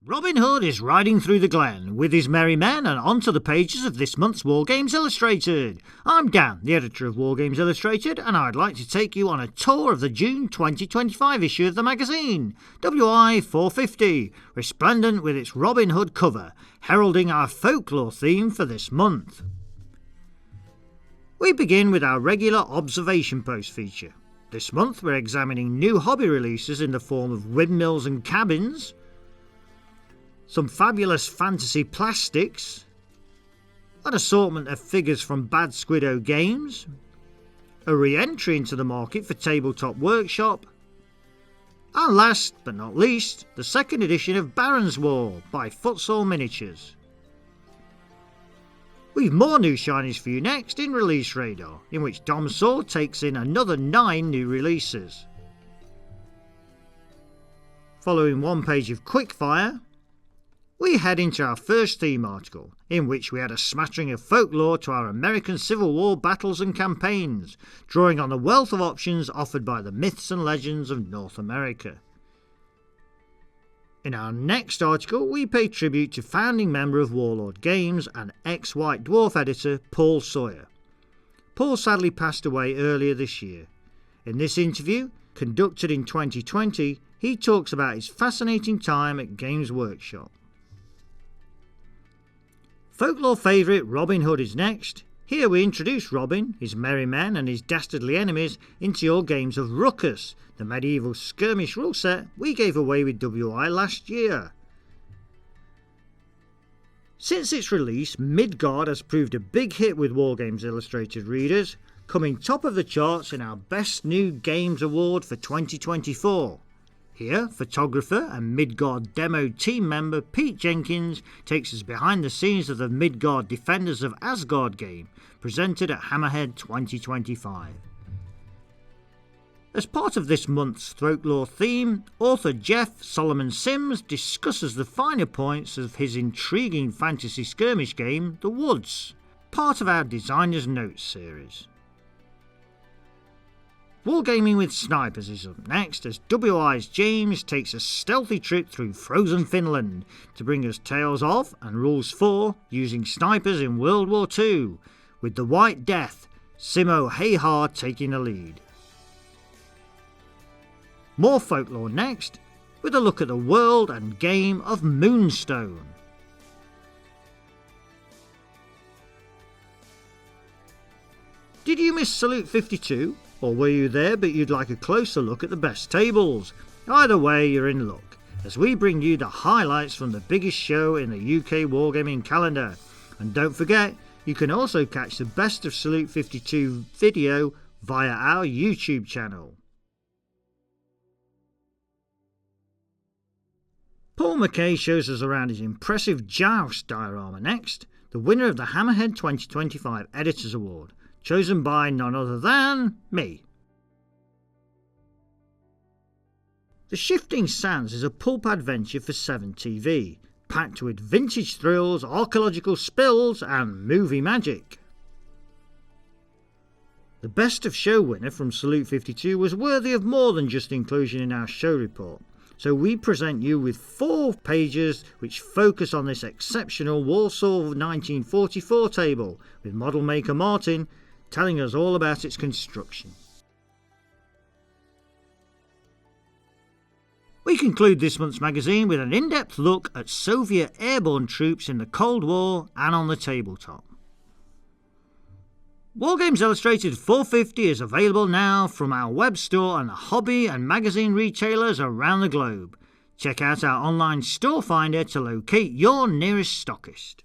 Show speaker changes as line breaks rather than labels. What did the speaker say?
Robin Hood is riding through the glen with his merry men and onto the pages of this month's War Games Illustrated. I'm Dan, the editor of War Games Illustrated, and I'd like to take you on a tour of the June 2025 issue of the magazine, Wi450, resplendent with its Robin Hood cover, heralding our folklore theme for this month. We begin with our regular observation post feature. This month we're examining new hobby releases in the form of windmills and cabins, some fabulous fantasy plastics, an assortment of figures from Bad Squiddo Games, a re-entry into the market for Tabletop Workshop, and last but not least, the second edition of Baron's War by Futsal Miniatures. We've more new shinies for you next in Release Radar, in which Dom Sword takes in another 9 new releases. Following one page of quickfire, we head into our first theme article, in which we add a smattering of folklore to our American Civil War battles and campaigns, drawing on the wealth of options offered by the myths and legends of North America. In our next article, we pay tribute to founding member of Warlord Games and ex-White Dwarf editor Paul Sawyer. Paul sadly passed away earlier this year. In this interview, conducted in 2020, he talks about his fascinating time at Games Workshop. Folklore favourite Robin Hood is next. Here we introduce Robin, his merry men and his dastardly enemies into your games of Ruckus, the medieval skirmish rule set we gave away with WI last year. Since its release, Midgard has proved a big hit with War Games Illustrated readers, coming top of the charts in our Best New Games Award for 2024. Here, photographer and Midgard demo team member Pete Jenkins takes us behind the scenes of the Midgard Defenders of Asgard game, presented at Hammerhead 2025. As part of this month's folklore theme, author Jeff Solomon Sims discusses the finer points of his intriguing fantasy skirmish game, The Woods, part of our Designer's Notes series. Wargaming with Snipers is up next as WI's James takes a stealthy trip through frozen Finland to bring us tales of and rules for using snipers in World War II, with the White Death, Simo Hayhard taking the lead. More folklore next, with a look at the world and game of Moonstone. Did you miss Salute 52? Or were you there but you'd like a closer look at the best tables? Either way, you're in luck, as we bring you the highlights from the biggest show in the UK wargaming calendar. And don't forget, you can also catch the Best of Salute 52 video via our YouTube channel. Paul McKay shows us around his impressive Joust diorama next, the winner of the Hammerhead 2025 Editors Award, chosen by none other than me. The Shifting Sands is a pulp adventure for 7TV, packed with vintage thrills, archaeological spills and movie magic. The Best of Show winner from Salute 52 was worthy of more than just inclusion in our show report, so we present you with 4 pages which focus on this exceptional Warsaw 1944 table, with model maker Martin telling us all about its construction. We conclude this month's magazine with an in-depth look at Soviet airborne troops in the Cold War and on the tabletop. War Games Illustrated 450 is available now from our web store and hobby and magazine retailers around the globe. Check out our online store finder to locate your nearest stockist.